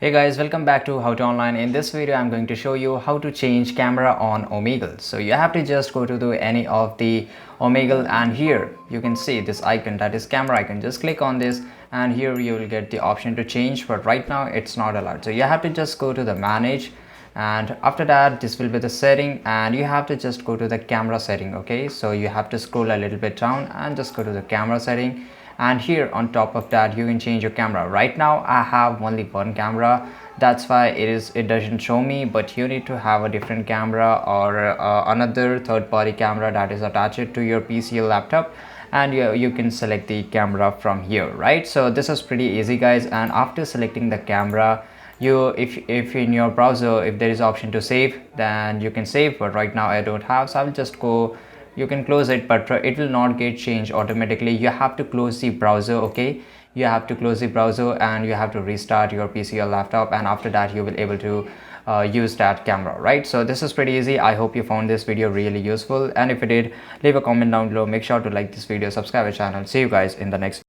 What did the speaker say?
Hey guys, welcome back to How to Online. In this video, I'm going to show you how to change camera on Omegle. So you have to just go to any of the Omegle, and here you can see this icon, that is camera icon. Just click on this and here you will get the option to change, but right now it's not allowed. So you have to just go to the manage, and after that this will be the setting, and you have to just go to the camera setting. Okay, so you have to scroll a little bit down and just go to the camera setting, and here on top of that you can change your camera. Right now I have only one camera, that's why it doesn't show me, but you need to have a different camera or another third-party camera that is attached to your PC or laptop, and you can select the camera from here, right? So this is pretty easy guys, and after selecting the camera, you if in your browser if there is option to save, then you can save, but right now I don't have, so I'll just go. You can close it, but it will not get changed automatically. You have to close the browser. Okay, you have to close the browser and you have to restart your PC or laptop, and after that you will able to use that camera, right? So this is pretty easy. I hope you found this video really useful, and if you did, leave a comment down below. Make sure to like this video, subscribe our channel. See you guys in the next video.